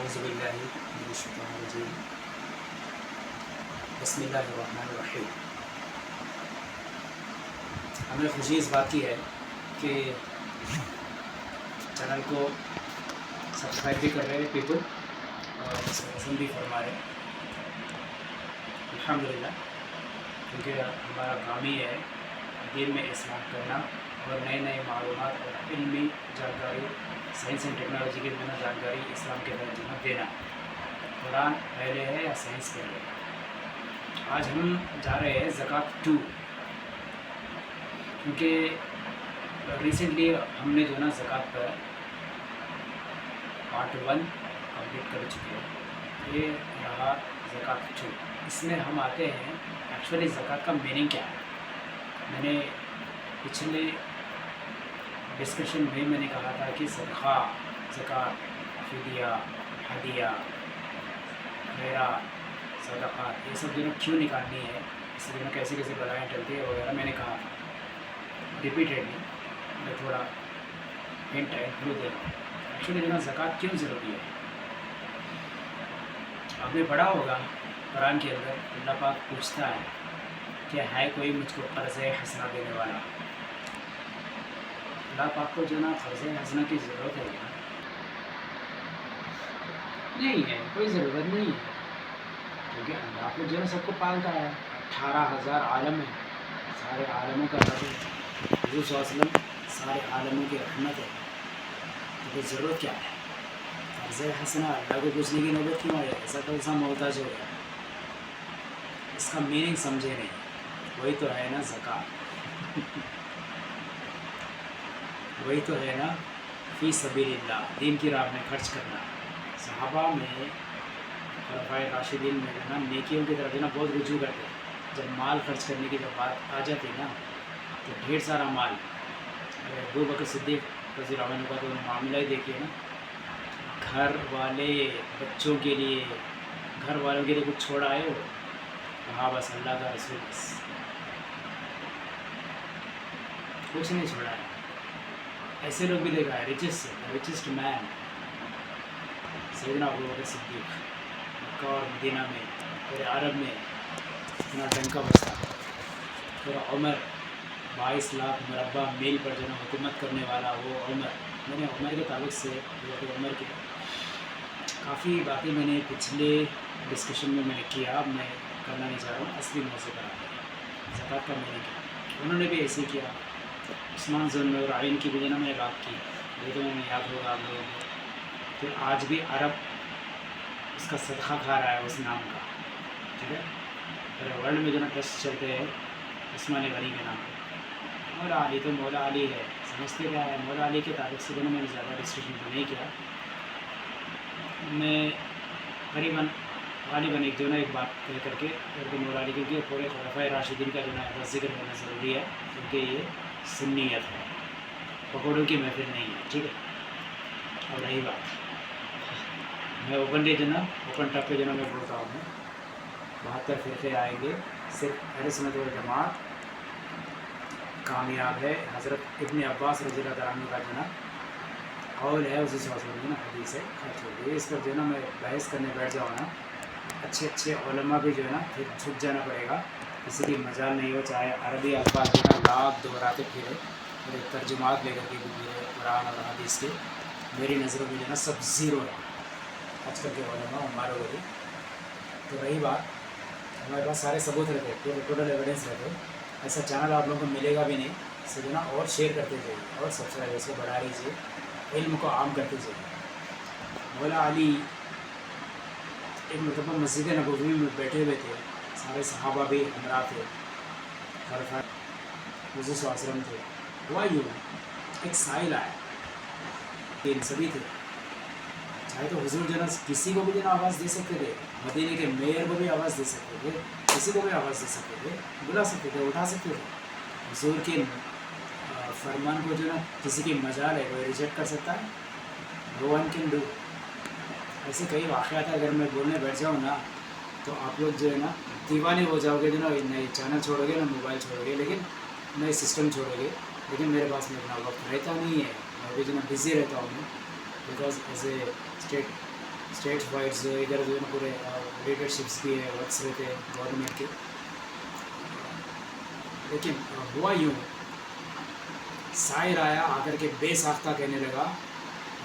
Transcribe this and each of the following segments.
अऊज़ुबिल्लाहि मिनश्शैतानिर्रजीम बिस्मिल्लाहिर्रहमानिर्रहीम। हमें खुशी इस बात की है कि चैनल को सब्सक्राइब भी कर रहे हैं पीपल और पसंद भी फरमा रहे हैं अल्हम्दुलिल्लाह, क्योंकि हमारा काम ही है दीन में इस्लाम करना और नए नए मालूमात और इल्मी जानकारी साइंस एंड टेक्नोलॉजी के बिना जानकारी इस्लाम के तर्जुमा देना। कुरान पहले है या साइंस पहले है। आज हम जा रहे हैं ज़कात 2, क्योंकि रिसेंटली हमने जो ना ज़कात पर पार्ट 1 कंप्लीट कर चुके हैं। ये रहा ज़कात 2। इसमें हम आते हैं एक्चुअली ज़कात का मीनिंग क्या है। मैंने पिछले डिस्कशन में मैंने कहा था कि सदका, ज़कात, फिदिया, हदिया, खैरात, सदक़ात, ये सब जो क्यों निकालनी है, इससे जो कैसे कैसे बलाएँ टलती है वगैरह मैंने कहा रिपीटेडली। मैं थोड़ा हिंट क्लू दे रहा हूँ। एक्चुअली जो ना ज़कात क्यों ज़रूरी है, आपने पढ़ा होगा कुरान के अंदर अल्लाह पाक पूछता है कि है कोई मुझको क़र्ज़ हसना देने वाला। अल्लाह पाक को जो ना क़र्ज़ हसना की ज़रूरत है क्या? नहीं है, कोई ज़रूरत नहीं है, क्योंकि अल्लाह को जो है सबको पालता है। 18,000 आलम है, सारे आलमों का रब है। हुज़ूर सल्लल्लाहु अलैहि वसल्लम सारे आलमों की रहमत है, तो फिर ज़रूरत क्या है? क़र्ज़ हसना अल्लाह को पूछने की नौबत क्यों आई? ऐसा तो ऐसा मोहताज हो गया, इसका मीनिंग समझे नहीं। वही तो है ना ज़कात वही तो है ना फ़ी सबीलिल्लाह, दीन की राह में खर्च करना। सहाबा में खुलफ़ाए राशिदीन में जो ना नेकियों की तरफ जो ना बहुत रुजू करते हैं। जब माल खर्च करने की जब बात आ जाती ना, तो ढेर सारा माल। अगर अबू बकर सिद्दीक़ रज़ियल्लाहु अन्हु का तो मामला ही देखिए ना, घर वाले बच्चों के लिए, घर वालों के लिए कुछ छोड़ आए हो, हाँ बस अल्लाह का रसूल, बस कुछ नहीं छोड़ा है। ऐसे लोग भी देखा है, रिचेस्ट मैन सैयदना अबू बकर सिद्दीक़, मक्का और मदीना में पूरे अरब में इतना डंका बजता। फिर उमर 22 लाख मुरब्बा मील पर जो ना हुकूमत करने वाला वो उमर। मैंने उमर के ताल्लुक़ से उमर के काफ़ी बातें मैंने पिछले डिस्कशन में मैंने किया, अब मैं करना नहीं चाह रहा हूँ। असली मौज़ू पर आते हैं, ज़कात का मीनिंग क्या। उन्होंने भी ऐसे ही किया। उस्मान ज़ुन्नूरैन की भी जो ना मैंने बात की, ये तो मैंने याद होगा आप लोगों को। फिर आज भी अरब उसका सदका खा रहा है उस नाम का, ठीक है। पूरे वर्ल्ड में जो ना ट्रस्ट चलते हैं उस्मान गनी के नाम पर। मौला अली तो मौला अली है, समझते क्या है। मौला अली के ताल्लुक़ से जो मैंने ज़्यादा डिस्कशन तो नहीं किया। मैं करीबन गालिबन एक जो ना एक बात कह करके मौला अली, क्योंकि पूरे खुलफ़ाए राशिदीन का जो ना ज़िक्र होना ज़रूरी है, क्योंकि ये सुन्नियत है, पकौड़ों की महफिल नहीं है, ठीक है। और रही बात, मैं ओपन जो ना ओपन टॉप पे जो ना मैं बोलता हूँ, 72 फ़िरक़े आएंगे, सिर्फ अहले सुन्नत वल जमात कामयाब है। हज़रत इब्न अब्बास रज़ियल्लाहु अन्हु का जो ना कौल है, उसी में ना हदीस है, खर्च हो गई। इस पर जो ना मैं बहस करने बैठ जाऊँ ना, अच्छे उलमा भी जो है ना फिर झुक जाना पड़ेगा। किसी की मजाल नहीं हो, चाहे अरबी अल्फाज जो ना लाभ दोहराते फिरे और एक तर्जुमात लेकर के भी फिरे कुरान और हदीस के। मेरी नज़रों में जो ना सब ज़ीरो है आजकल के उलमा हमारे को भी। तो रही बात, हमारे पास सारे सबूत रहते, पूरे टोटल एविडेंस रहते। ऐसा चैनल आप लोगों को मिलेगा भी नहीं। इससे जो ना और शेयर करते जाइए और सब्सक्राइबर्स को बढ़ा लीजिए, इल्म को आम करते जाइए। मौला अली एक मतलब मस्जिद नबवी में बैठे हुए थे, सारे सहाबा भी हमरा थे, खुलफ़ाए हुज़ूर सल्लल्लाहु अलैहि वसल्लम थे। हुआ यूँ, एक साइल आया, इन सभी थे। चाहे तो हुज़ूर जो ना किसी को भी जो ना आवाज़ दे सकते थे, मदीने के मेयर को भी आवाज़ दे सकते थे, किसी को भी आवाज़ दे सकते थे, बुला सकते थे, उठा सकते थे। हुज़ूर के फरमान को जो ना किसी की मजाल है कोई रिजेक्ट कर सकता है? No one can do. ऐसे कई वाक़यात है, अगर मैं बोलने बैठ जाऊँ ना तो आप लोग जो है ना दीवाने हो जाओगे, जो ना नए चैनल छोड़ोगे ना, मोबाइल छोड़ोगे, लेकिन नए सिस्टम छोड़ोगे। लेकिन मेरे पास में इतना वक्त रहता नहीं है, मैं भी जो ना बिज़ी रहता हूँ, because as a state state wide जो इधर जो है ना पूरे रिलेटेडशिप्स भी है, वर्क्स रहते हैं गवर्नमेंट के। लेकिन हुआ यूँ, साहिर आया आकर के बेसाख्ता कहने लगा,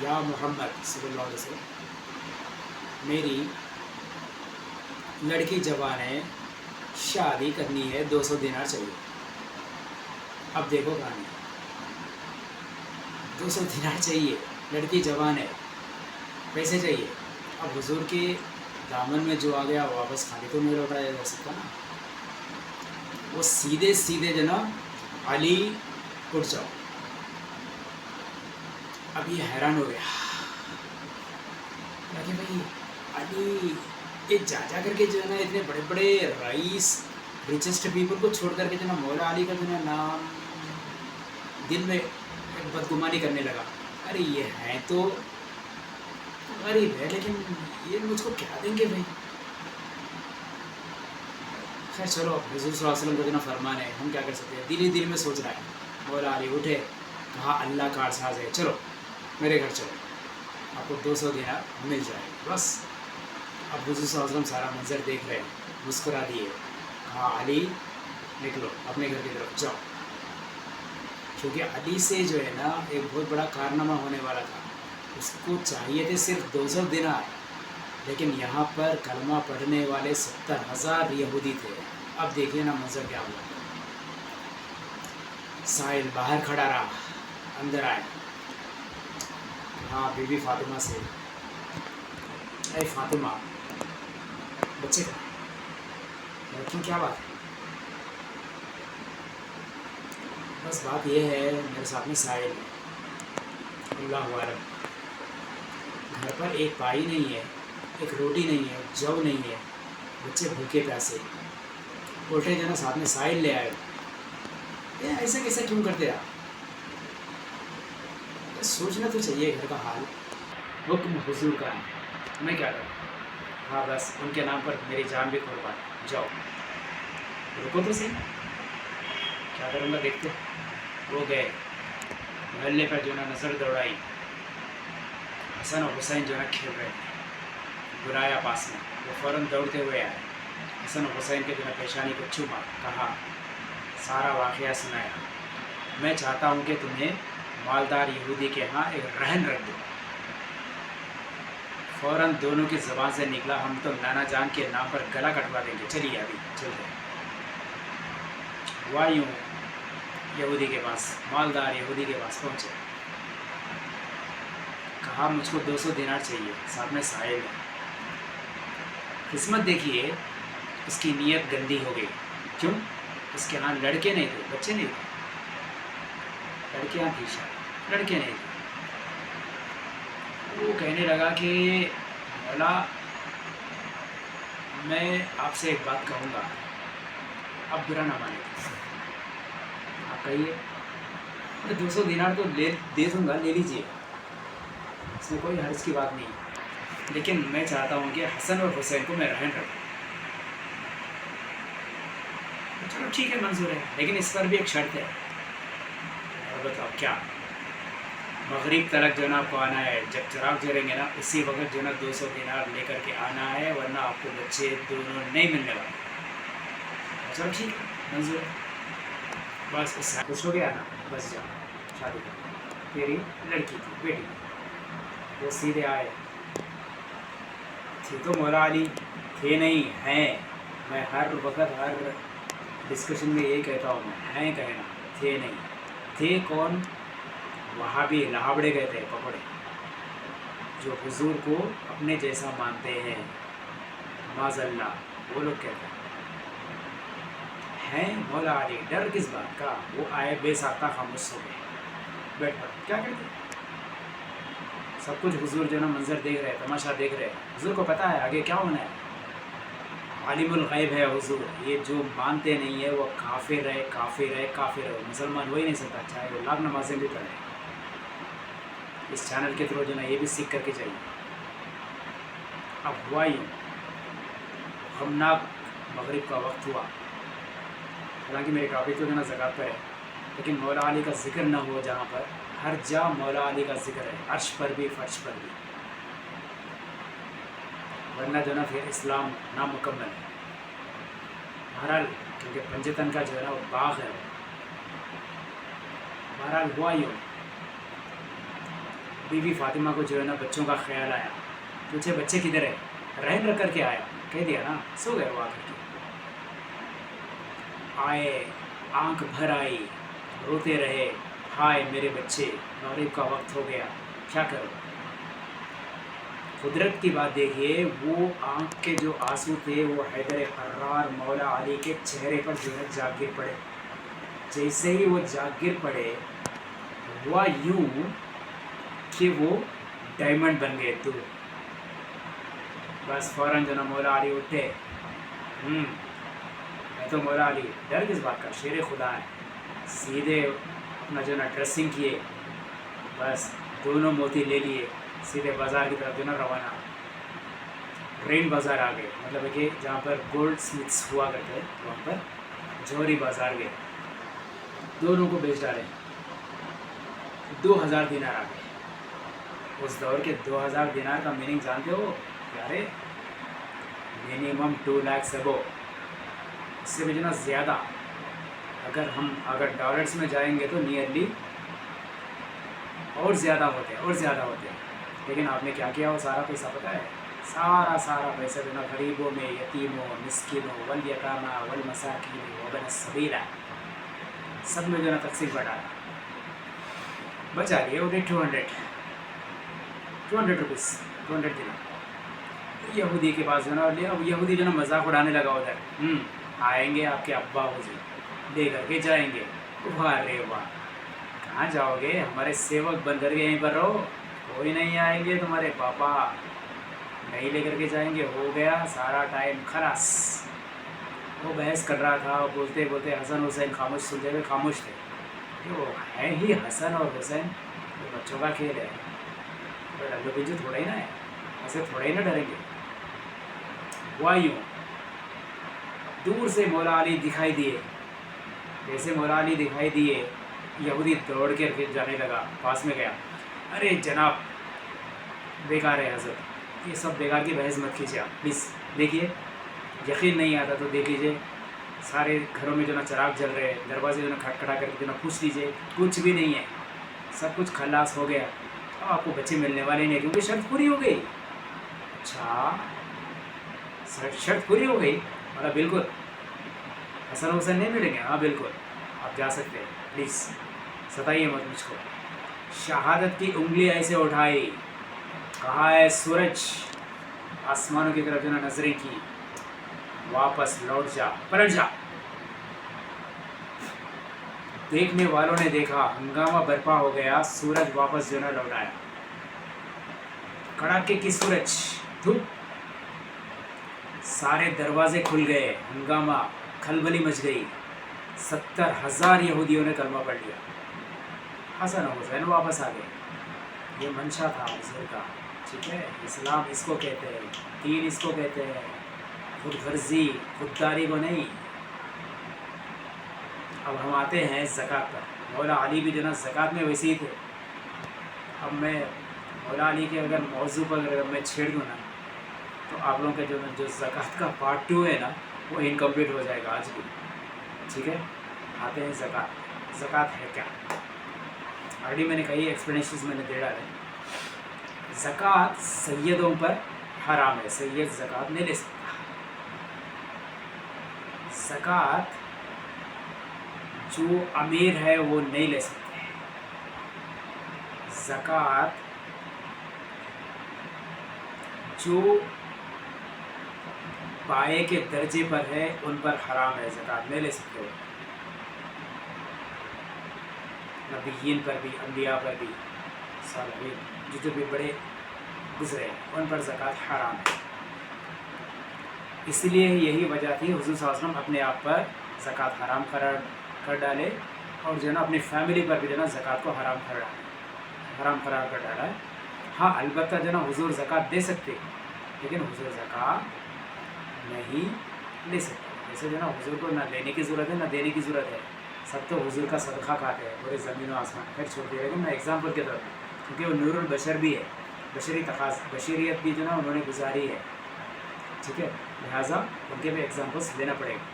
या मोहम्मद सल्लल्लाहु अलैहि वसल्लम, मेरी लड़की जवान है, शादी करनी है, 200 दिनार चाहिए। अब देखो कहानी, 200 दिनार चाहिए, लड़की जवान है, पैसे चाहिए। अब हुजूर के दामन में जो आ गया वापस खाली तो नहीं लौटाया जा सकता ना। वो सीधे सीधे जनाब, अली उठ जाओ। अब ये हैरान हो गया, लगे भाई अली ये जा करके जो है ना इतने बड़े बड़े रईस रिचेस्ट पीपल को छोड़ करके जो ना मौला अली का जो है नाम दिल में एक बदगुमानी करने लगा। अरे ये है तो गरीब है, लेकिन ये मुझको क्या देंगे भाई। खैर चलो, हुजूर सल्लल्लाहु अलैहि वसल्लम का जो ना फरमान है, हम क्या कर सकते हैं। दिल ही दिल में सोच रहा है। मौला अली उठे, कहा अल्लाह का अरसाज है, चलो मेरे घर चलो, आपको 200 दिनार मिल जाएगा बस। अब हुजूर सल्लल्लाहु अलैहि वसल्लम सारा मंजर देख रहे हैं, मुस्कुरा दिए, कहा अली निकलो अपने घर की तरफ जाओ। क्योंकि अली से जो है ना एक बहुत बड़ा कारनामा होने वाला था। उसको चाहिए थे सिर्फ 200 दिनार, लेकिन यहाँ पर कलमा पढ़ने वाले 70,000 यहूदी थे। अब देखिए ना मंजर क्या हुआ। साहिल बाहर खड़ा रहा, अंदर आए, हाँ बीबी फातिमा से, अरे फातिमा बच्चे का लेकिन क्या बात है। बस बात यह है, मेरे साथ में साहिल, अल्लाह वालम, घर पर एक पाई नहीं है, एक रोटी नहीं है, जौ नहीं है, बच्चे भूखे प्यासे, उल्टे जो ना साथ में साहिल ले आए। ये ऐसा कैसा क्यों करते आप? सोचना तो चाहिए घर का हाल। हुक्म हुजूर का है, मैं क्या करूँ। हाँ बस उनके नाम पर मेरी जान भी कुर्बान, जाओ रुको तो सही, क्या करूँगा देखते। वो गए, महल्ले पर जो ना नज़र दौड़ाई, हसन और हुसैन जो है खेल रहे थे, बुलाया पास में, वो फ़ौरन दौड़ते हुए आए, हसन और हुसैन के जो है पेशानी को चूमा, कहा सारा वाक़या सुनाया, मैं चाहता हूँ कि तुम्हें मालदार यहूदी के यहाँ एक रहन रख दो। फ़ौरन दोनों की ज़बान से निकला, हम तो नाना जान के नाम पर गला कटवा देंगे, चलिए अभी चलते। हुआ यूँ, यहूदी के पास, मालदार यहूदी के पास पहुँचे, कहा मुझको 200 दिनार चाहिए, साथ में साहिल है। किस्मत देखिए, इसकी नीयत गंदी हो गई। क्यों? इसके यहाँ लड़के नहीं थे, बच्चे नहीं थे, लड़कियाँ थी शायद, लड़के नहीं थे। वो कहने लगा कि मौला मैं आपसे एक बात कहूँगा, आप बुरा ना माने, आप कहिए। मैं 200 दिनार तो दे दूँगा, ले लीजिए, इसमें कोई हर्ज की बात नहीं, लेकिन मैं चाहता हूँ कि हसन और हुसैन को मैं रहन रखूँ। चलो ठीक है, मंजूर है, लेकिन इस पर भी एक शर्त है। और बताओ क्या? मगरिब तलक जो ना आपको आना है, जब चिराग जलेंगे ना उसी वक्त जो ना 200 दिनार लेकर के आना है, वरना आपको बच्चे दोनों नहीं मिलने वाले। चलो ठीक है, मंजूर है, बस इससे खुश हो गया ना, बस जाओ शादी कर। तेरी लड़की थी, बेटी, वो सीधे आए, थे तो मौला अली, थे नहीं हैं। मैं हर वक्त हर डिस्कशन में यही कहता हूँ, हैं कहना, थे नहीं। थे कौन? वहाँ भी लहाबड़े गए थे, पकड़े, जो हुजूर को अपने जैसा मानते हैं, माज़ल्ला, वो लोग कहते हैं मौला अली। डर किस बात का? वो आए बेसाख्ता खामोश हो गए, बैठ पर क्या करते। सब कुछ हुजूर जो ना मंजर देख रहे, तमाशा देख रहे। हुजूर को पता है आगे क्या होना है, आलिमुल गैब है हुजूर। ये जो मानते नहीं है वो काफिर है, काफिर है, काफिर है, मुसलमान हो ही नहीं सकता, चाहे वो लाख नमाजें भी पढ़े। इस चैनल के थ्रू जो ना ये भी सीख करके चाहिए। अब हुआ यूँ, हमनाक मगरिब का वक्त हुआ, हालांकि मेरे टॉपिक तो जो ना ज़कात पर है, लेकिन मौला अली का जिक्र ना हो जहाँ पर, हर जा मौला अली का जिक्र है, अर्श पर भी फर्श पर भी। ورنہ جو ہے نا پھر اسلام نامکمل ہے. بہرحال کیونکہ پنجتن کا جو ہے نا وہ باغ ہے. بہرحال ہوا یوں، بیوی فاطمہ کو جو ہے نا بچوں کا خیال آیا. پوچھے بچے کدھر ہے؟ رہن رکھ کر کے آیا. کہہ دیا نا سو گئے وہ آ کر کے. آئے، آنکھ بھر آئی، روتے رہے، ہائے میرے بچے، مغرب کا وقت ہو گیا، کیا کرو. قدرت کی بات دیکھیے، وہ آنکھ کے جو آنسو تھے وہ حیدر قرار مولا علی کے چہرے پر جو ہے جاگ گر پڑے. جیسے ہی وہ جاگ گر پڑے ہوا یوں کہ وہ ڈائمنڈ بن گئے. تو بس فوراً جو نا مولا علی اٹھے. میں تو مولا علی ڈر کس بات کا، شیر خدا ہے. سیدھے اپنا جو نا ڈریسنگ کیے، بس دونوں موتی لے لیے، سیدھے بازار کی طرف جو نا روانہ. رین بازار آ گئے، مطلب ہے کہ جہاں پر گولڈ سمتھس ہوا کرتے وہاں پر جوہری بازار گئے. دونوں کو بیچ ڈالے. 2000 دینار آ گئے. اس دور کے 2000 دینار کا میننگ جانتے ہو پیارے؟ منیمم 2 لاکھ سبو، اس سے بھی جو نا زیادہ. اگر ڈالرز میں جائیں گے تو نیئرلی اور زیادہ ہوتے ہیں. لیکن آپ نے کیا کیا وہ سارا پیسہ پتہ ہے؟ سارا پیسہ جو نا غریبوں میں، یتیموں، مسکینوں، والیتامى والمساکین وابن السبیل، سب میں جو نا تقسیم کر ڈالا. بچا لیے وہ 200 روپیز، 200 دینار. یہودی کے پاس جو نا لیا. اب یہودی جو نا مذاق اڑانے لگا ادھر. آئیں گے آپ کے ابا حضور لے کر کے جائیں گے. واہ رے واہ، کہاں جاؤ گے؟ ہمارے سیوک بن کر کے یہیں پر رہو، کوئی نہیں آئیں گے تمہارے پاپا، نہیں لے کر کے جائیں گے. ہو گیا سارا ٹائم خلاص. وہ بحث کر رہا تھا، بولتے بولتے حسن حسین خاموش سنتے ہوئے خاموش تھے. وہ ہے ہی حسن اور حسین، وہ بچوں کا کھیل ہے. للو بنجو تھوڑا ہی نا ہے، ایسے تھوڑا ہی نہ ڈریں گے. ہوا یوں، دور سے مولا علی دکھائی دیے. جیسے مولا علی دکھائی دیے، یہودی دوڑ کے پھر جانے لگا، پاس میں گیا. ارے جناب بیکار ہے حضرت، یہ سب بیکار کی بحث مت کیجیے آپ پلیز. دیکھیے یقین نہیں آتا تو دیکھ لیجیے، سارے گھروں میں جو نا چراغ جل رہے، دروازے جو نا کھٹکھٹا کر کے جو نا پوچھ لیجیے، کچھ بھی نہیں ہے، سب کچھ خلاص ہو گیا. اب آپ کو بچے ملنے والے نہیں کیونکہ شرط پوری ہو گئی. اچھا شرط پوری ہو گئی؟ بولا بالکل. حسن حسین نہیں ملیں گے؟ ہاں بالکل، آپ جا سکتے ہیں، پلیز ستائیے مت مجھ کو. شہادت کی انگلی ایسے اٹھائی، کہا ہے سورج، آسمانوں کی طرف جو نا نظریں کی، واپس لوٹ جا، پلٹ جا. دیکھنے والوں نے دیکھا، ہنگامہ برپا ہو گیا. سورج واپس جو نا لوٹ آیا. کڑاکے کی سورج، دھوپ، سارے دروازے کھل گئے، ہنگامہ، کھلبلی مچ گئی. 70,000 یہودیوں نے کلمہ پڑھ لیا. حسن حسین واپس آ گئے. یہ منشا تھا حضور کا. ٹھیک ہے، اسلام اس کو کہتے ہیں، دین اس کو کہتے ہیں، خود غرضی، خودداری کو نہیں. اب ہم آتے ہیں زکوٰۃ پر. مولا علی بھی جو نا زکوٰۃ میں ویسے ہی تھے. اب میں مولا علی کے اگر موضوع پر اگر میں چھیڑ دوں نا تو آپ لوگوں کے جو زکوٰۃ کا پارٹ 2 ہے نا وہ انکمپلیٹ ہو جائے گا آج بھی. ٹھیک ہے، آتے ہیں زکوٰۃ. زکوٰۃ ہے کیا؟ آلریڈی میں نے کئی ایکسپلینیشنز میں نے دے ڈالے. زکوٰۃ سیدوں پر حرام ہے، سید زکوٰۃ نہیں لے سکتا. زکوٰۃ جو امیر ہے وہ نہیں لے سکتے. زکوٰۃ جو پائے کے درجے پر ہے ان پر حرام ہے، زکوٰۃ نہیں لے سکتے. نبیین پر بھی، انبیاء پر بھی، صالحین جو بھی بڑے گزرے ان پر زکوٰۃ حرام ہے. اس لیے یہی وجہ تھی حضور صلی اللہ علیہ وسلم اپنے آپ پر زکوٰۃ حرام قرار کر ڈالے، اور جو ہے نا اپنی فیملی پر بھی جو ہے نا زکوٰۃ کو حرام قرار کر ڈالا ہے. ہاں البتہ جو ہے نا حضور زکوٰۃ دے سکتے، لیکن حضور زکوٰۃ نہیں لے سکتے. جیسے جو ہے نا حضور کو نہ لینے کی ضرورت ہے نہ دینے کی ضرورت ہے. سب تو حضور کا صدقہ کھاتے ہیں پورے زمین و آسمان. پھر چھوڑ دیا لیکن میں ایگزامپل کے طور پر، کیونکہ وہ نور البشر بھی ہے، بشریت بھی جو ہے نا انہوں نے گزاری ہے. ठीक है, लिहाजा उनके भी एग्जाम्पल्स लेना पड़ेगा।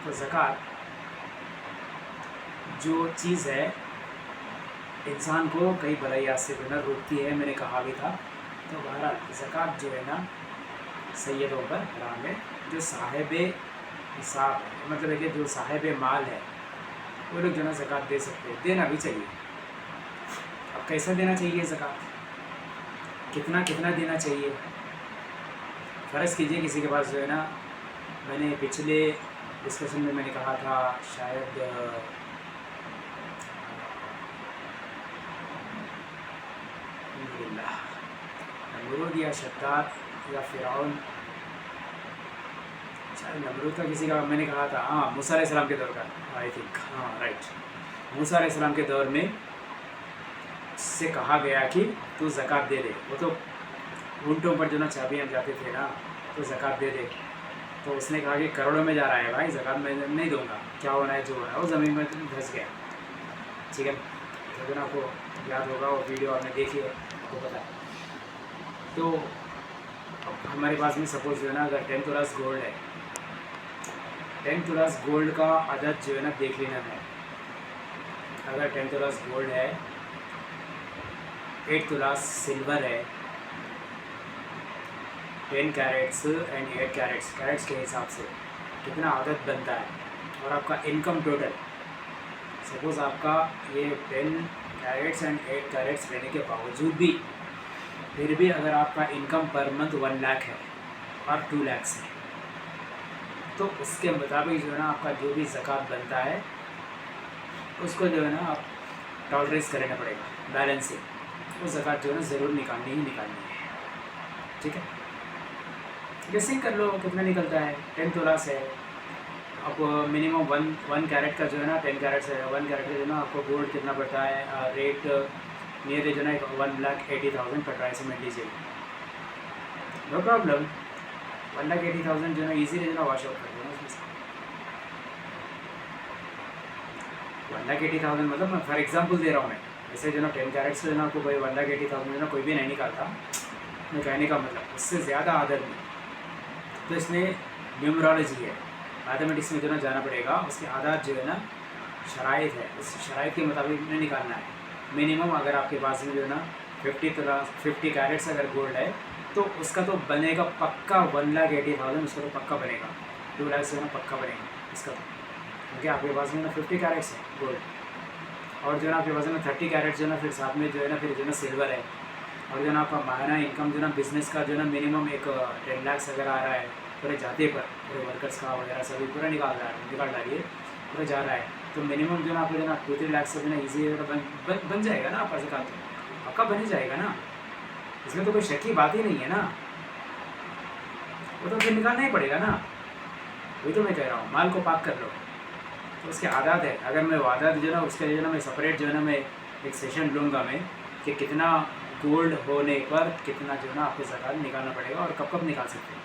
तो ज़कात जो चीज़ है इंसान को कई बुराइयात से जो है रोकती है, मैंने कहा भी था। तो बहरहाल ज़कात जो है ना सैयदों पर हराम है। जो साहिब हिसाब है, मतलब है कि जो साहिब माल है वो लोग जो है ना ज़कात दे सकते हैं, देना भी चाहिए। अब कैसा देना चाहिए ज़कात, कितना कितना देना चाहिए? फ़र्ज़ कीजिए किसी के पास जो है ना, मैंने पिछले डिस्कशन में मैंने कहा था शायद नमरूद या शद्दाद या फ़िरऔन, शायद नमरूद का किसी का मैंने कहा था, हाँ मूसा अलैहिस्सलाम के दौर का आई थिंक, हाँ राइट, मूसा अलैहिस्सलाम के दौर में से कहा गया कि तू ज़कात दे दे। वो तो ऊँटों पर जो ना चाबियाँ जाते थे ना, तो ज़कात दे दे। तो उसने कहा कि करोड़ों में जा रहा है भाई, ज़कात मैं नहीं दूंगा, क्या होना है जो होना है। वो ज़मीन में धंस गया, ठीक है। तो जो ना आपको याद होगा वो वीडियो आपने देखी है, आपको पता है। तो हमारे पास में सपोज जो है ना, अगर 10 तोलास गोल्ड है, 10 तोलास गोल्ड का अदद जो है ना देख लेना है। अगर 10 तोलास गोल्ड है, 8 तोलास सिल्वर है, 10 कैरेट्स एंड 8 कैरेट्स के हिसाब से कितना आदत बनता है, और आपका इनकम टोटल, सपोज़ आपका ये 10 कैरेट्स एंड 8 कैरेट्स रहने के बावजूद भी फिर भी अगर आपका इनकम पर मंथ 1 लाख है और 2 लाख है, तो उसके मुताबिक जो है ना आपका जो भी ज़कात बनता है उसको जो है ना आप टॉलरेट करना पड़ेगा, बैलेंस से वो ज़कात जो है ना ज़रूर निकालनी ही निकालनी है, ठीक है। जैसे ही कर लो कितना निकलता है, 10 तोलास है, अब मिनिमम वन कैरेट का जो है ना 10 कैरेट्स है, 1 कैरेट का जो है ना आपको गोल्ड कितना पड़ता है, रेट नियर जो है ना 1,80,000 पड़ रहा है, समझ लीजिए, नो प्रॉब्लम। 1,80,000 जो है ना ईजीली जो है ना वॉश आउट कर दो ना उसमें से। 1,80,000 मतलब मैं फॉर एग्जांपल दे रहा हूँ मैं, ऐसे जो ना 10 कैरेट्स जो है ना आपको कोई 1,80,000 जो है ना कोई भी नहीं निकालता, मैं कहने का मतलब उससे ज़्यादा आदत नहीं। तो इसमें न्यूमरोलॉजी है, मैथमेटिक्स में जो ना जाना पड़ेगा, उसके आदात जो है ना शराइत है, उस शराइत के मुताबिक नहीं निकालना है। मिनिमम अगर आपके पास में जो है ना 50 कैरेट्स अगर गोल्ड है तो उसका तो बनेगा पक्का 1,80,000, उसका तो पक्का बनेगा, 2 लाख से ना पक्का बनेगा इसका तो, क्योंकि आपके पास में ना 50 कैरेट्स है गोल्ड, और जो है ना आपके पास में 30 कैरेट्स जो है ना फिर साथ में जो है ना फिर जो है ना सिल्वर है, और जो है ना आपका माहाना इनकम जो है ना बिज़नेस का जो है ना मिनिमम एक 10 लाख अगर आ रहा है पूरे जाते पर, पूरे वर्कर्स का वगैरह सभी पूरा निकाल डालिए पूरा जा रहा है, तो मिनिमम जो है ना आपको जो है ना 2-3 लाख से जो है ना ईजी बन जाएगा ना आपका ज़कात, तो पक्का बन ही जाएगा ना, इसमें तो कोई शक की बात ही नहीं है ना, वो तो फिर निकालना ही पड़ेगा ना। वही तो मैं कह रहा हूँ, माल को पाक कर लो, तो उसके आदात है। अगर मैं आदात जो है ना उसके लिए जो है ना मैं सेपरेट जो है ना मैं एक सेशन लूँगा मैं कि कितना गोल्ड होने पर कितना जो है ना आपको ज़कात निकालना पड़ेगा और कब कब निकाल सकते हैं।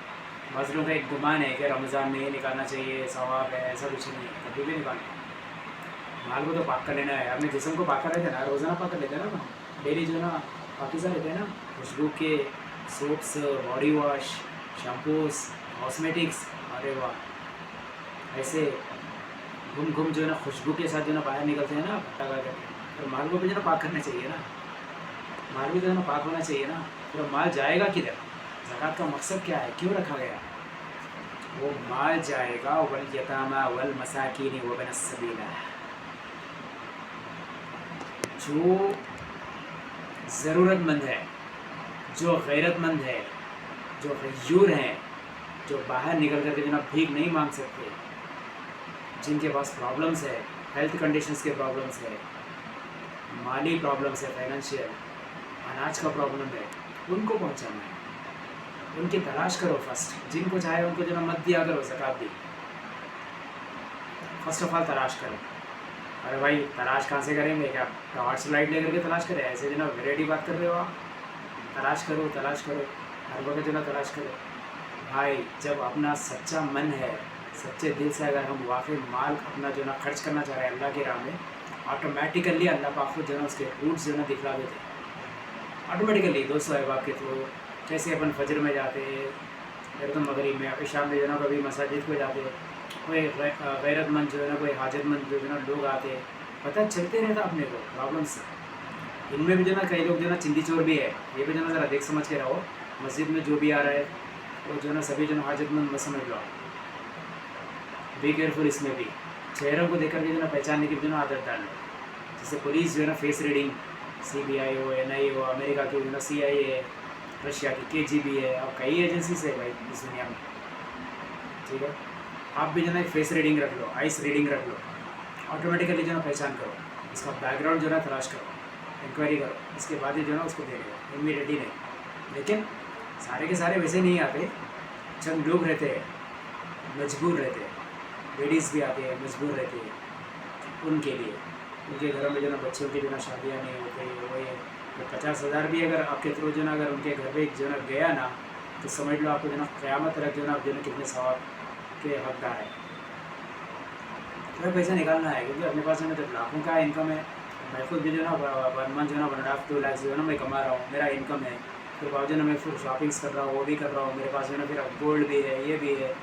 बस लोगों का एक गुमान है कि रमज़ान में ये निकालना चाहिए, सवाब है, ऐसा कुछ नहीं है, कभी भी निकालना। माल को तो पाक कर लेना है, अपने जिस्म को पाक कर लेते हैं ना, रोज़ाना पाक कर लेते हैं ना, डेली जो है ना पाकिज़ा लेते हैं ना, खुशबू के soaps, body wash, shampoos, cosmetics, अरे वाह, ऐसे घूम घूम जो है ना खुशबू के साथ जो है ना बाहर निकलते हैं ना पट्टा कर, तो माल को भी जो है ना पाक करना चाहिए ना, माल भी जो है ना पाक होना चाहिए ना। तो माल जाएगा किधर, ज़कात का मकसद क्या है, क्यों रखा गया? वो माल जाएगा वल यतामा वल मसाकीन व बिन सबील, जो ज़रूरतमंद है, जो गैरतमंद है, जो गयूर हैं, जो बाहर निकल कर के जो ना भीख नहीं मांग सकते, जिनके पास प्रॉब्लम्स है, हेल्थ कंडीशंस के प्रॉब्लम्स है, माली प्रॉब्लम्स है, फाइनेंशियल, अनाज का प्रॉब्लम है, उनको पहुंचाना है, उनकी तलाश करो फर्स्ट। जिनको चाहे उनको जो ना मत दिया करो ज़कात दी, फर्स्ट ऑफ ऑल तलाश करो। अरे भाई तलाश कहाँ से करेंगे, क्या टॉर्च लाइट लेकर के तलाश करें? ऐसे जो ना वैरायटी बात कर रहे हो आप, तलाश करो हर वक्त जो ना तलाश करो। भाई जब अपना सच्चा मन है, सच्चे दिल से अगर हम वाकई माल अपना जो ना खर्च करना चाह रहे हैं अल्लाह की राह में, ऑटोमेटिकली अल्लाह पाक को जो है ना उसके रूट्स जो है ना दिखला देते हैं ऑटोमेटिकली 200 अहबाब के थ्रू। जैसे अपन फजर में जाते फिर तो मगरिब में फिर शाम में जो है ना कभी मस्जिद को जाते, कोई गैरतमंद जो है ना, कोई हाजतमंद जो है ना लोग आते, पता चलते रहता अपने को प्रॉब्लम्स। इनमें भी जो है ना कई लोग जो है ना चिंदी चोर भी है, ये भी जो है ना ज़रा देख समझ के रहो। मस्जिद में जो भी आ रहा है वो जो है ना सभी जो है ना हाजतमंद मत समझ लो, बी केयरफुल। इसमें भी चेहरों को देख करके जो है ना पहचानने की जो है ना आदत डाल लो। जैसे पुलिस जो है ना फेस रीडिंग, CBI हो, NIA हो, अमेरिका की जो है ना CIA है, रशिया की KGB है, और कई एजेंसीज है भाई इस दुनिया में, ठीक है। आप भी जो है ना फेस रीडिंग रख लो, आइस रीडिंग रख लो, ऑटोमेटिकली जो है ना पहचान करो, इसका बैकग्राउंड जो है ना तलाश करो, इंक्वायरी करो, इसके बाद ही जो है ना उसको दे दो, इमीडिएटली नहीं। लेकिन सारे के सारे वैसे नहीं आते, चंद लोग रहते हैं मजबूर रहते हैं, लेडीज़ भी आती है मजबूर रहती है, उनके लिए, उनके घरों में जो ना बच्चों की जो ना शादियाँ नहीं होती, वो ये तो 50,000 भी अगर आपके थ्रू जो ना अगर उनके घर पे जो ना गया ना, तो समझ लो आपको जो ना क़यामत तक जो ना आप जो ना कितने सवाब के हकदार है। तो पैसा निकालना है, क्योंकि अपने पास जो ना जब लाखों का इनकम है, मैं खुद भी जो ना 1 मंथ जो ना 1.5-2 लाख जो है ना मैं कमा रहा हूँ, मेरा इनकम है, फिर बावजूद ना मैं फिर शॉपिंग्स कर रहा हूँ, वो भी कर रहा हूँ, मेरे पास जो ना फिर गोल्ड भी है, ये भी है,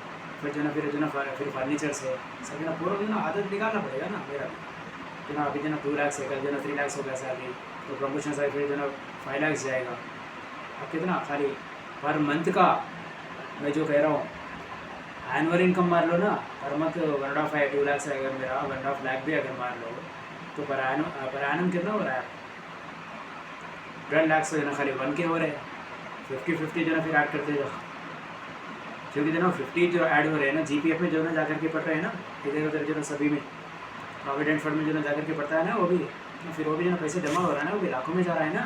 फिर जो ना फिर फर्नीचर्स है, सब जो ना पूरा जो ना आदत निकालना पड़ेगा ना मेरा भी। जो ना अभी जो ना 2 लाख है, कल जो ना 3 लाख हो गया सैलरी, तो प्रमोशन से फिर जो ना 5 लाख जाएगा। अब कितना खाली पर मंथ का मैं जो कह रहा हूँ, एनुअल इनकम मार लो ना, पर मंथ 1.5 लाख से अगर मेरा 1.5 लाख भी अगर मार लो, तो पर एनम कितना हो रहा है? 12 लाख से जो ना खाली 1 के हो रहे हैं। 50-50 जो ना फिर ऐड करते जाओ, क्योंकि जो ना 50 जो ऐड हो रहे हैं ना GPF में जो ना जाकर के पड़ रहे हैं ना, इधर उधर जो ना सभी में, प्रोविडेंट फंड में जो ना जाकर के पड़ता है ना, वो भी, तो फिर वो भी जो ना पैसे जमा हो रहा है ना, वो भी लाखों में जा रहा है ना,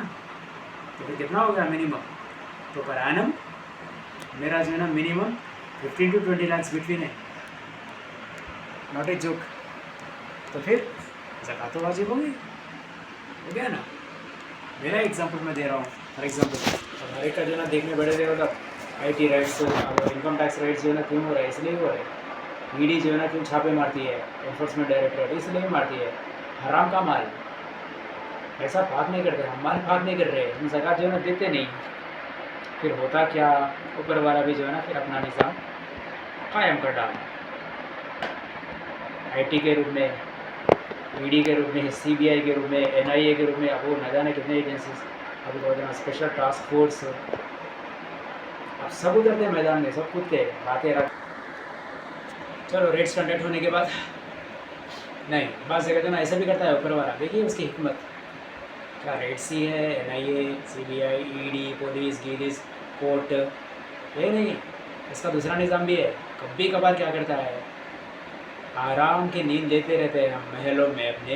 तो फिर कितना हो गया मिनिमम? तो पर एनम मेरा जो है ना मिनिमम 15 to 20 लाख बिटवीन है, नॉट ए जोक। तो फिर ज़कात तो वाजिब होगी, हो गया ना। मेरा एग्जांपल मैं दे रहा हूँ, फॉर एग्जांपल हर एक का जो ना देखने बड़े थे, मतलब IT rights, income tax rights जो है ना क्यों हो रहा है, इसलिए हो रहा है। ED जो है ना क्यों छापे मारती है, एनफोर्समेंट डायरेक्टरेट इसलिए मारती है, हराम का माल, ऐसा पाक नहीं करते हम, माल पाक नहीं कर रहे, हम ज़कात जो है ना देते नहीं। फिर होता क्या, ऊपर वाला भी जो है ना फिर अपना निज़ाम कायम कर डाला, IT के रूप में, ED के रूप में, CBI के रूप में, NIA के रूप में, अब वो न जाने कितने एजेंसीज, अभी बहुत जना स्पेशल टास्क फोर्स, अब सब उतरते हैं मैदान में, सब कूदते बातें रख। चलो रेट्स कंडक्ट होने के बाद नहीं, बात से कहते ना ऐसा भी करता है ऊपर वाला, देखिए उसकी हिकमत क्या। रेट्स ही है, NIA, CBI, ED, police, Gillies, court, ये नहीं, इसका दूसरा निज़ाम भी है। कभी कभार क्या करता है, आराम की नींद लेते रहते हैं हम महलों में अपने,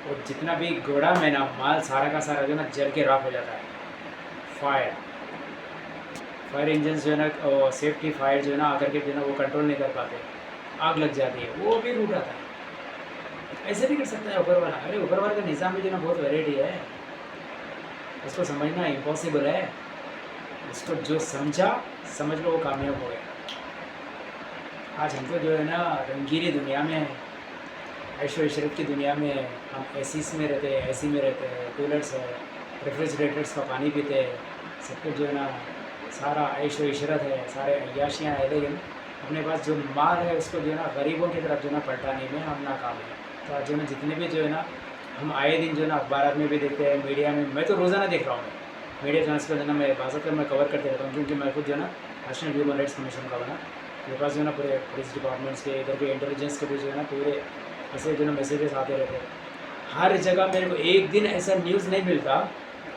और जितना भी घोड़ा में ना माल सारा का सारा जो ना जल के राख हो जाता है। फायर इंजन जो है ना, सेफ्टी फायर जो है ना आकर के जो है ना वो कंट्रोल नहीं कर पाते, आग लग जाती है, वो भी रूट आता है। ऐसे भी कर सकता है ऊपर वाला। अरे ऊपर वाले का निज़ाम भी जो ना बहुत वैरायटी है, उसको समझना इम्पॉसिबल है। उसको जो समझा, समझ लो वो कामयाब हो गया। आज हमको जो है ना रंगीली दुनिया में, ऐशो इशरत की दुनिया में, हम एसीस में रहते हैं, AC में रहते हैं, कूलर्स है, रेफ्रिजरेटर्स का पानी पीते हैं, सब कुछ जो है ना सारा ऐशो इशरत है, सारे अय्याशियाँ है, लेकिन अपने पास जो माल है उसको जो है ना गरीबों की तरफ जो है ना पलटाने में हम नाकाम हैं। तो आज जो है ना जितने भी जो है ना हम आए दिन जो है ना अखबार में भी देखते हैं, मीडिया में, मैं तो रोज़ाना देख रहा हूँ, मीडिया चैनल्स पर जो है ना मैं बाज़ात मैं कवर करते रहता हूँ, क्योंकि मैं खुद जो है ना नेशनल ह्यूमन राइट्स कमीशन का बना, मेरे पास जो है ना पूरे पुलिस डिपार्टमेंट्स के, इधर के इंटेलिजेंस के भी जो है ना पूरे ऐसे जो ना मैसेजेस आते रहते हैं। हर जगह मेरे को एक दिन ऐसा न्यूज़ नहीं मिलता,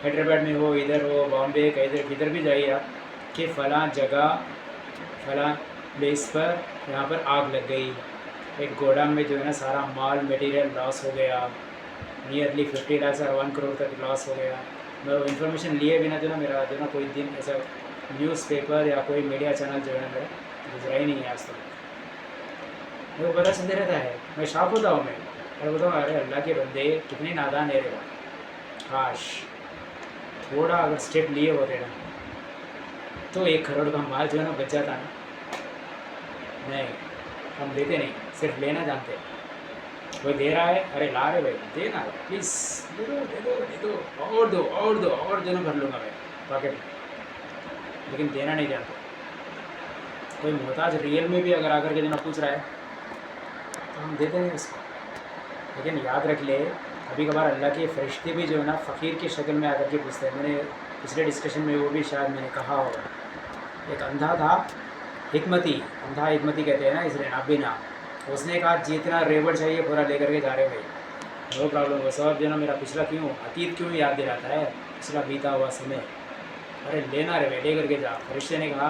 हैदराबाद में हो, इधर हो, बॉम्बे, किधर भी जाइए आप, कि फ़लाँ जगह फ़लाँ प्लेस पर यहाँ पर आग लग गई, एक गोदाम में जो है ना सारा माल मटेरियल लॉस हो गया, नियरली 50 लाख और 1 करोड़ तक लॉस हो गया। मैं वो इन्फॉर्मेशन लिए बिना जो ना मेरा जो ना कोई दिन ऐसा न्यूज़पेपर या कोई मीडिया चैनल जो है ना मेरा गुजरा ही नहीं है आज तक। मेरे को पता चलते रहता है, मैं शॉक होता हूँ, मैं बोलता हूँ अरे अल्लाह के बंदे कितने नादान है रे। काश थोड़ा अगर स्टेप लिए होते ना तो 1 करोड़ का माल जो है ना बच जाता ना। नहीं, हम देते नहीं, सिर्फ लेना जानते हैं। कोई दे रहा है, अरे ला रहे भाई, देना प्लीज़, दे दो दे दो दे दो, और दो और जो ना भर लूँगा मैं पॉकेट में, लेकिन देना नहीं जानते। कोई मोहताज रियल में भी अगर आकर के जो ना पूछ रहा है तो हम देते नहीं उसको। लेकिन याद रख ले, कभी कभार अल्लाह के फरिश्ते भी जो है ना फ़कीर की शक्ल में आकर के पूछते हैं। मैंने पिछले डिस्कशन में वो भी शायद मैंने कहा होगा। एक अंधा था, हिकमती, अंधा हिकमती कहते हैं ना, इसलिए नाबीना। उसने कहा जितना रेवड़ चाहिए पूरा लेकर के जा रहे भाई, नो प्रॉब्लम। वो सब जो ना मेरा पिछला क्यों, अतीत क्यों याद दिलाता है, पिछला बीता हुआ समय। अरे लेना रे, ले करके जा। फरिश्ते ने कहा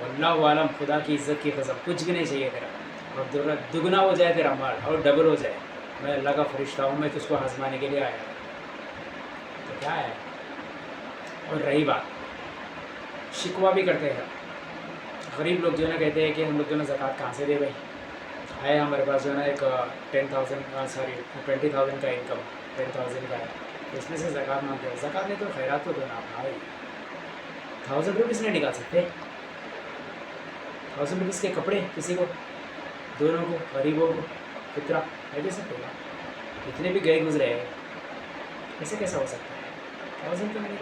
वल्लाहु आलम, खुदा की इज़्ज़त की कसम कुछ भी नहीं चाहिए तेरा, और दुगना हो जाए तेरा माल और डबल हो जाए, मैं अल्लाह का फरिश्ता हूँ, मैं तुझको आजमाने के लिए आया। तो क्या है। और रही बात, शिकवा भी करते हैं गरीब लोग जो है ना, कहते हैं कि हम लोग जो है ज़कात कहाँ से दे भाई, है हमारे पास जो है ना एक 20,000 का इनकम 10,000 का है, तो इसमें से ज़कात मांगते हैं। ज़कात नहीं तो खैरात तो देना भाई। 1,000 रुपीज़ नहीं निकाल सकते, 1,000 रुपीज़ के कपड़े किसी को, दोनों को, गरीबों को फितरा नहीं दे सकते क्या? इतने भी गए गुजरे हैं, ऐसे कैसा हो सकता है? 1,000 तो नहीं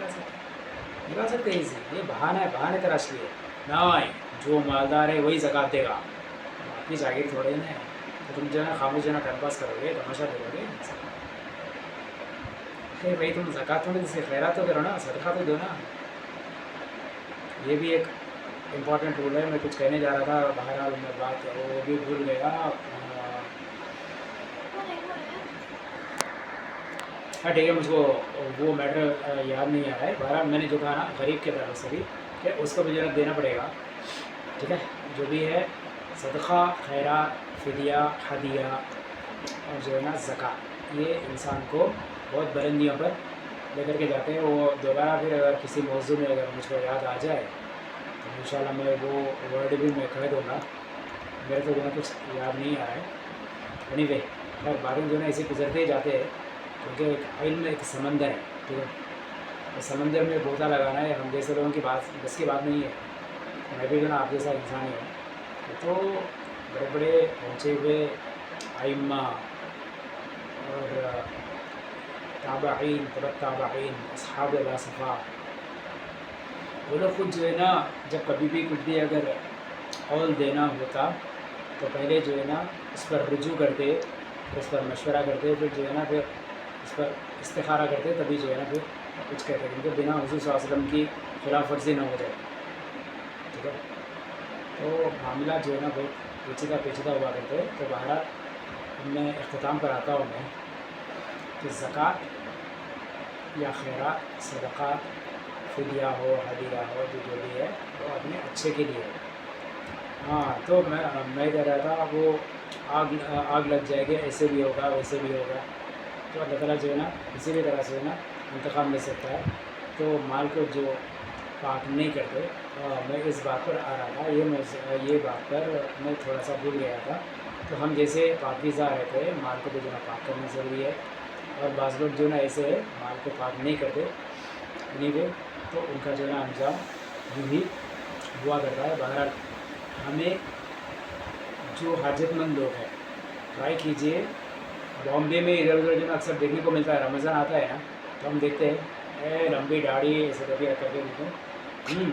निकाल सकते इसी। ये बहाना है, बहाने तराश लिए ना। जो मालदार है वही ज़कात देगा, अपनी जागीर थोड़े ना है। तो तुम जो है ना खामोश जो है ना टाइम पास करोगे, तमाशा देखोगे। अरे भाई तुम ज़कात थोड़ी से खैरात तो करो ना, सदका तो दो ना। ये भी एक इम्पॉर्टेंट रूल है। मैं कुछ कहने जा रहा था, बहरहाल मैं बात वो भी भूल गया। हाँ ठीक है, मुझको वो मैटर याद नहीं आ रहा है। बहरहाल मैंने जो कहा ना गरीब के तरफ से भी कि उसको भी जरा देना पड़ेगा, ठीक है। जो भी है सदका, खैरात, फिदिया, हदिया और जो है ना ज़कात, ये इंसान को बहुत बुलंदियों पर लेकर के जाते हैं। वो दोबारा फिर अगर किसी मौजू में अगर मुझको याद आ जाए तो इंशाल्लाह मैं वो वर्ड भी मैं कह दूँगा। मेरे को जो है कुछ याद नहीं आ रहा है। एनीवे, और बातें जो है ऐसे गुजरते ही जाते हैं, क्योंकि एक इल्म एक समंदर है, ठीक है। इस समंदर में गोता लगाना है हम जैसे लोगों की बात, बस की बात नहीं है। मैं भी जो ना आप जैसा इंसान ही हूँ। तो बड़े बड़े पहुँचे हुए आइम्मा और ताबईन, तबत ताबईन, अस्हाब लासफ़ा, वो लोग खुद जो है ना जब कभी भी कुछ भी अगर कौल देना होता तो पहले जो है ना उस पर रुजू करते, उस पर मशवरा करते, फिर जो है ना फिर उस पर इस्तिखारा करते, तभी जो है ना फिर कुछ कहते, क्योंकि बिना हुज़ूर सल्लल्लाहु अलैहि वसल्लम की खिलाफ वर्जी ना हो जाए, ठीक है। तो मामला जो है ना बहुत पेचीदा हुआ करते हैं। तो बहरहाल मैं इख्तिताम पर आता हूँ मैं कि ज़कात या खैरात, सदक़ात, फिदिया हो, हदिया हो, जो भी है वो अपने अच्छे के लिए है। हाँ, तो मैं कह रहा था वो आग लग जाएगी, ऐसे भी होगा वैसे भी होगा। तो अल्लाह ताला जो है ना किसी भी तरह से ना इंतकाम ले सकता है। तो माल को जो पाक नहीं करते, मैं इस बात पर आ रहा था, ये बात पर मैं थोड़ा सा भूल गया था। तो हम जैसे पाकीज़ा रहते हैं, माल को भी जो है पाक करना ज़रूरी है। और बाज़ लोग जो ना ऐसे माल को पाक नहीं करते एनीवे, तो उनका जो है अंजाम यूँ ही हुआ करता है। बहरहाल हमें जो हाजतमंद लोग हैं, ट्राई कीजिए। बॉम्बे में इधर उधर जो ना अक्सर देखने को मिलता है, रमज़ान आता है ना तो हम देखते हैं ए लंबी दाढ़ी ऐसे करके रख करके देखो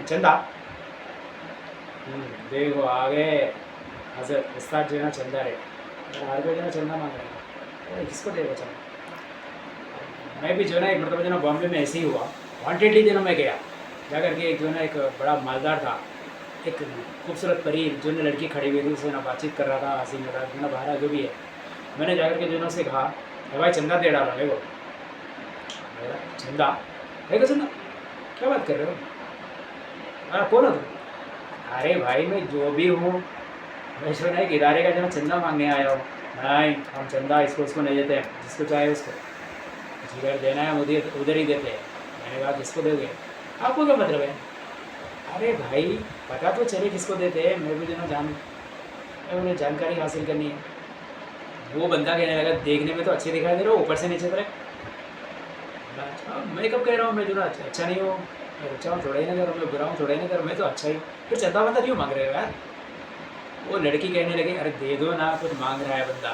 चंदा, देखो आगे हजरत उस्ताद जो है ना चंदा रे, हर कोई जो है चंदा मांग रहे हैं, किसको देगा चंदा। मैं भी जो है ना एक मतलब जो ना बॉम्बे में ऐसे ही हुआ, वांटेडली जो ना मैं गया जा करके, एक जो है ना एक बड़ा मालदार था, एक खूबसूरत परी जो ना लड़की खड़ी हुई थी, उससे ना बातचीत कर रहा था, हंसी मजाक जो ना बाहर जो भी है। मैंने जाकर के जो ना उससे कहा भाई चंदा दे डाला मेरे को। चंदा है क्या? चंदा क्या बात कर रहे हो? अरे कौन हो तुम? अरे भाई मैं जो भी हूँ, मैं जो ना एक इदारे का जो ना चंदा मांगने आया हूँ। नहीं, हम चंदा इसको उसको नहीं देते हैं, जिसको चाहे उसको, जिधर देना है उधर ही देते हैं। मैंने कहा किसको दोगे? आपको क्या मतलब है? अरे भाई पता तो चले किसको देते हैं, मैं भी जो ना उन्हें जानकारी हासिल करनी है। वो बंदा कहने लगा देखने में तो अच्छे दिखाई दे रहे हो, ऊपर से नीचे तक। मैं कब कह रहा हूँ मैं जो ना अच्छा नहीं हूँ, मैं अच्छा हूँ थोड़ा ही ना करो, मैं बुरा हूँ थोड़ा ही ना करो, मैं तो अच्छा ही। फिर चंदा बंदा क्यों मांग रहे हो यार? वो लड़की कहने लगी अरे दे दो ना, कुछ मांग रहा है बंदा।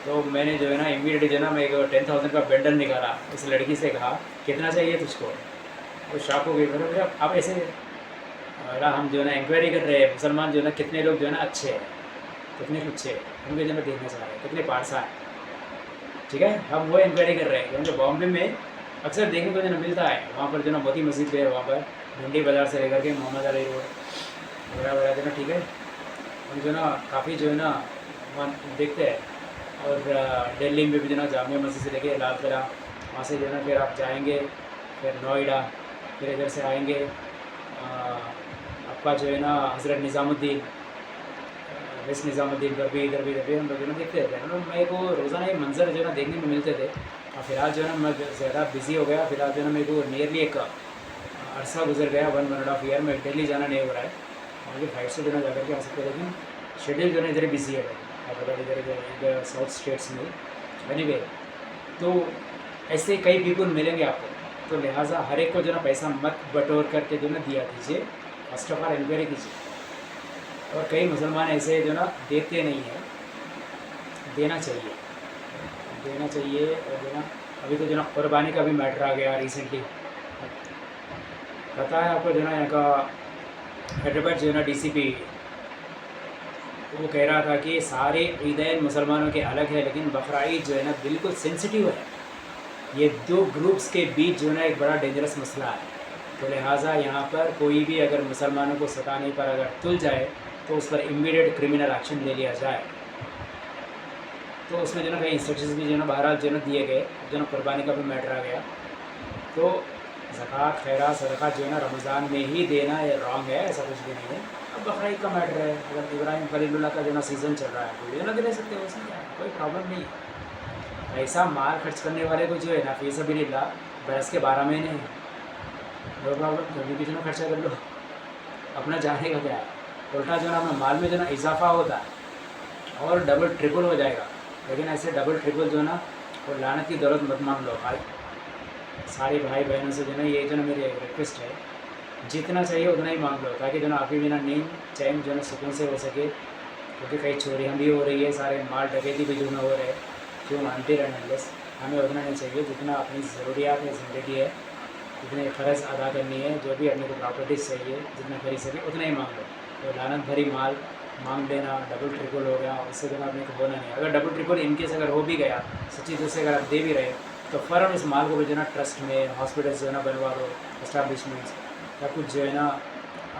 तो मैंने जो है ना इमीडिएटली जो है ना मैं 10,000 का बंडल निकाला, उस लड़की से कहा कितना चाहिए तुझको? वो शॉक हो गई, मेरे आप ऐसे और हम जो है ना इंक्वायरी कर रहे हैं मुसलमान जो है ना कितने लोग जो है ना अच्छे हैं, कितने कुछ है, उनके जो है देखना चाह रहे हैं कितने पारसा है। ठीक है, हम वो इंक्वायरी कर रहे हैं क्योंकि बॉम्बे में अक्सर देखने को जो है ना मिलता है, वहाँ पर जो है ना मोती मस्जिद पे है, वहाँ पर भिंडी बाज़ार से लेकर के मोहम्मद अली रोड वगैरह वगैरह जो है ना। ठीक है, हम जो है ना काफ़ी जो है ना वहाँ देखते हैं। और दिल्ली में भी जो है ना जामिया मस्जिद से लेके लाल किला, वहाँ से जो है ना फिर आप जाएंगे फिर नोएडा, फिर इधर से आएंगे आपका जो है ना हज़रत निज़ामुद्दीन, वेस्ट निज़ामुद्दीन पर भी इधर भी हम लोग जो है ना देखते रहते हैं। मतलब मेरे को रोज़ाना ये मंज़र जो है ना देखने में मिलते थे। और फिलहाल जो है ना मैं ज़्यादा बिज़ी हो गया, फिलहाल जो है ना मेरे को नियरली एक अरसा गुजर गया, 1.5 ईयर में दिल्ली जाना नहीं हो रहा है। मुझे फ्लाइट से जो है ना जा करके आ सकते हैं, लेकिन शेड्यूल जो है ना इधर बिज़ी है, मतलब इधर साउथ स्टेट्स में। एनीवे, तो ऐसे कई पीपल मिलेंगे आपको, तो लिहाजा हर एक को जो है ना पैसा मत बटोर करके जो है ना दिया दीजिए, फर्स्ट ऑफ ऑल इंक्वायरी कीजिए। और कई मुसलमान ऐसे जो है ना देते नहीं हैं, देना चाहिए, देना चाहिए। और जो है ना अभी तो जो है ना कुर्बानी का भी मैटर आ गया रिसेंटली, पता है आपको जो है ना यहाँ का हैदराबाद जो है ना डीसीपी वो कह रहा था कि सारे ईदैन मुसलमानों के अलग है, लेकिन बकरा ईद जो है ना बिल्कुल सेंसिटिव है, ये दो ग्रुप्स के बीच जो है ना एक बड़ा डेंजरस मसला है। तो लिहाजा यहाँ पर कोई भी अगर मुसलमानों को सताने पर अगर तुल जाए तो उस पर इमीडिएट क्रिमिनल एक्शन ले लिया जाए। तो उसमें जो है ना कई इंस्ट्रक्शंस भी जो है ना बहरहाल जो है ना दिए गए, जो है ना कुर्बानी का भी मैटर आ गया। तो ज़कात खैरात सदका जो है ना रमज़ान में ही देना ये रॉन्ग है, ऐसा कुछ भी नहीं है। अब बकरा ईद का मैटर है, अगर इब्राहिम खलीलुल्लाह का जो है ना सीज़न चल रहा है तो ये ना दे सकते हो, उसमें क्या है, कोई प्रॉब्लम नहीं है। पैसा माल खर्च करने वाले को जो है ना फीस अभी नहीं, बरस के 12 महीने हैं, नो प्रॉब्लम, कभी भी जो ना खर्चा कर लो, अपना जाने का क्या है। उल्टा जो है ना अपना माल में जो है ना इजाफा होता है और डबल ट्रिपल हो जाएगा। लेकिन ऐसे डबल ट्रिपल जो है ना वो लानत की दौलत मत मांग लो भाई। सारे भाई बहनों से जो है ना ये जो ना मेरी रिक्वेस्ट है, जितना चाहिए उतना ही मांग लो, ताकि जो ना आपकी बिना नींद चैन जो है ना सुकून से हो सके। क्योंकि कई चोरियाँ भी हो रही है, सारे माल डकैती भी जो ना हो रहे हैं, क्यों मानते रहने, हमें उतना नहीं चाहिए जितना अपनी ज़रूरियात है, ज़िंदगी है, जितने फ़र्ज़ अदा करनी है, जो भी अपने को प्रॉपर्टीज़ चाहिए जितना खरीद सके उतना ही मांग लो। तो लानत भरी माल मांग लेना डबल ट्रिपल हो गया, उससे जो ना अपने को होना नहीं। अगर डबल ट्रिपल इनकेस अगर हो भी गया सच्ची दूर से अगर आप दे भी रहे तो फ़ौरन उस माल को भी जो है ना ट्रस्ट में हॉस्पिटल जो है ना बनवा दो, इस्टेब्लिशमेंट्स या कुछ जो है ना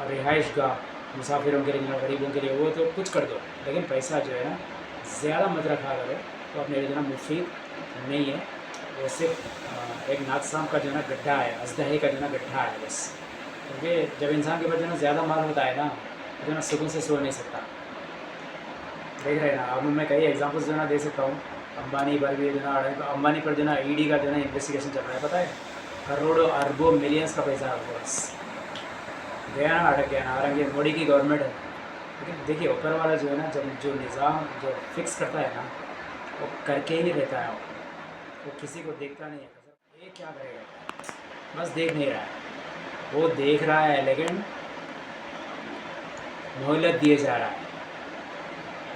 रिहाइश गाह मुसाफिरों के लिए, जो गरीबों के लिए, वो तो कुछ कर दो। लेकिन पैसा जो है ना ज़्यादा मत रखा करो, तो अपने लिए जो ना मुफीद नहीं है। वो सिर्फ एक नाकसाम का जो है ना गड्ढा है, अजदहे का जो है ना गड्ढा है बस। क्योंकि जब इंसान के पास जो है ना ज़्यादा माल होता है ना, तो जो है ना सुकून से सो नहीं सकता। देख रहे हैं ना, अब मैं कई एग्जांपल्स जो है ना दे सकता हूँ। अंबानी पर भी जो है ना, अंबानी पर जो है ना ईडी का जो है ना इन्वेस्टिगेशन चल रहा है, पता है, करोड़ों अरबों मिलियंस का पैसा है बस गया ना, अटक गया ना। हालांकि मोदी की गवर्नमेंट है, लेकिन देखिए ऊपर वाला जो है ना, जब जो निज़ाम जो फिक्स करता है ना वो करके ही रहता है, वो किसी को देखता नहीं है। ये क्या करेगा, बस देख नहीं रहा है, वो देख रहा है लेकिन मोहलत दिए जा रहा है,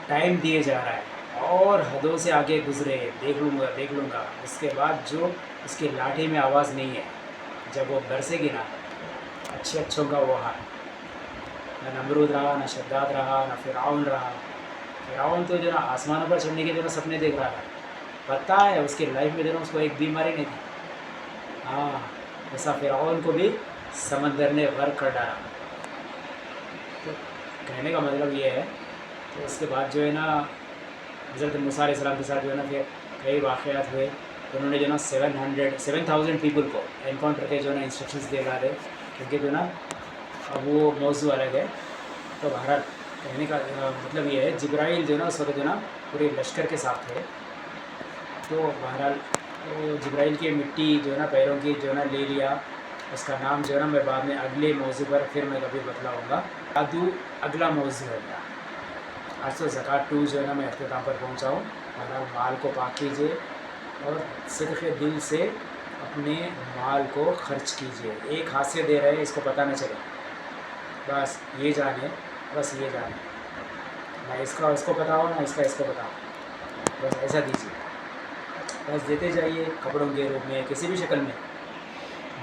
टाइम दिए जा रहा है, और हदों से आगे गुजरे, देख लूँगा। उसके बाद जो उसकी लाठी में आवाज़ नहीं है, जब वो बरसेगी ना, अच्छे अच्छों का वो हाल, न नमरूद रहा, न शद्दाद रहा, न फ़िरऔन रहा। फ़िरऔन तो जो ना आसमानों पर चढ़ने के जो ना सपने देख रहा था, पता है उसकी लाइफ में जो ना उसको एक बीमारी नहीं थी। हाँ, ऐसा फ़िरऔन को भी समंदर ने गर्क कर डाला। तो कहने का मतलब ये है। तो उसके बाद जो है ना हज़रत मूसा अलैहिस्सलाम के साथ जो है ना फिर कई वाक़यात हुए, तो उन्होंने जो ना 7,000 पीपल को एनकाउंटर के जो ना इंस्ट्रक्शंस दे रहा थे, क्योंकि जो ना अब वो मौजू अलग है। तो बहरहाल कहने का मतलब ये है, जिब्राइल जो ना उस वक्त जो ना पूरे लश्कर के साथ थे। तो बहरहाल तो जिब्राइल की मिट्टी जो है ना पैरों की जो है ना ले लिया, उसका नाम जो है ना मैं बाद में अगले मौजू पर फिर मैं कभी बतलाऊँगा। जादू अगला मौजू है मेरा। आज तो ज़कात 2 जो है ना मैं अख्ताम पर पहुँचा हूँ। बहरहाल माल को पाक कीजिए और सिद्क़े दिल से अपने माल को खर्च कीजिए। एक हाथ से दे रहे हैं, इसको पता न चले, बस ये जाने, बस ये जाने, ना इसका उसको पता हो, ना इसका इसको पता हो, बस ऐसा दीजिए। बस देते जाइए, कपड़ों के रूप में, किसी भी शक्ल में,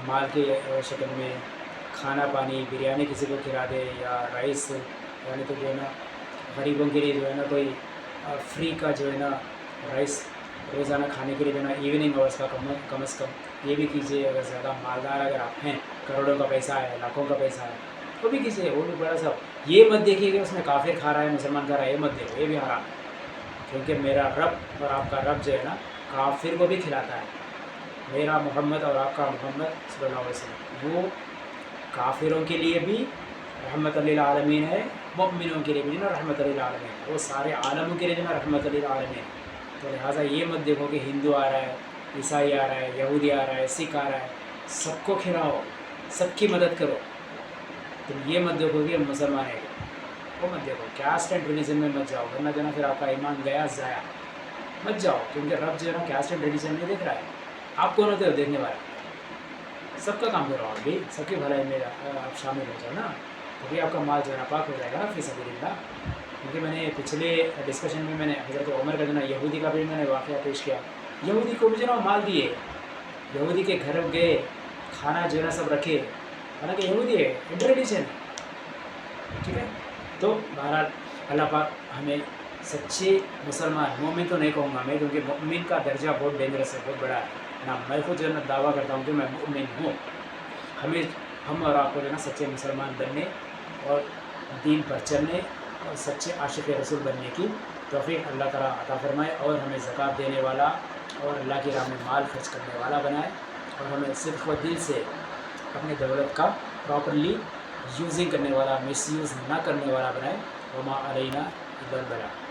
माल के शक्ल में, खाना पानी बिरयानी किसी को खिला दे या राइस, यानी तो जो है ना गरीबों के लिए जो है ना कोई फ्री का जो है ना राइस रोज़ाना खाने के लिए जो है ना इवनिंग आवर्स का कम से कम ये भी कीजिए। अगर ज़्यादा मालदार अगर आप हैं, करोड़ों का पैसा है, लाखों का पैसा है, तो भी कीजिए, वो भी बड़ा सा। ये मत देखिए कि उसमें काफिर खा रहा है, मुसलमान खा रहा है, ये मत देखो, ये भी हराम है। क्योंकि मेरा रब और आपका रब जो है ना काफिर को भी खिलाता है। मेरा मोहम्मद और आपका मोहम्मद सल्लल्लाहु अलैहि वसल्लम वो काफिरों के लिए भी रहमत लिल आलमीन है, मुमिनों के लिए भी ना रहमत लिल आलमीन है, वो सारे आलमों के लिए ना रहमत लिल आलमीन है। तो लिहाजा ये मत देखो कि हिंदू आ रहा है, ईसाई आ रहा है, यहूदी आ रहा है, सिख आ रहा है, सबको खिलाओ, सबकी मदद करो। तुम ये मत देखो कि मुसलमान है, वो मत देखो। कैस्ट एंड रिलीजन में मत जाओ, वरना जो ना फिर आपका ईमान गया ज़ाया। मत जाओ, क्योंकि रब जो है ना कैस्ट एंड रिलीजन में देख रहा है। आप कौन होते हो देखने वाला? सबका काम करो, आप भी सबकी भलाई में आप शामिल हो जाओ ना, तभी आपका माल जो है ना पाक हो जाएगा ना फी सबीलिल्लाह। क्योंकि मैंने पिछले डिस्कशन में मैंने हज़रत उमर का जो ना यहूदी का भी मैंने वाक़या पेश किया। यहूदी को भी जो ना माल दिए, यहूदी के घर गए, खाना जो है ना सब रखे, हालांकि यहूदी है, इंटरलिजन है, ठीक है। तो बहरहाल अल्लाह पाक हमें सच्चे मुसलमान, मोमिन तो नहीं कहूँगा मैं, क्योंकि मोमिन का दर्जा बहुत डेंजरस है, बहुत बड़ा है ना। मैं खुद जो है ना दावा करता हूँ कि मैं मोमिन हूँ। हमें हम और आपको जो है ना सच्चे मुसलमान बनने और दीन पर चलने और सच्चे आशिक़ रसूल बनने की तौफ़ीक़ अल्लाह ताला अता फ़रमाए, और हमें ज़कात देने वाला और अल्लाह की राह में माल खर्च करने वाला बनाए, और हमें सिर्फ़ व दिल से अपनी दौलत का प्रॉपरली यूजिंग करने वाला, मिसयूज़ ना करने वाला बनाए। वमा अलैना इल्लल बलाग।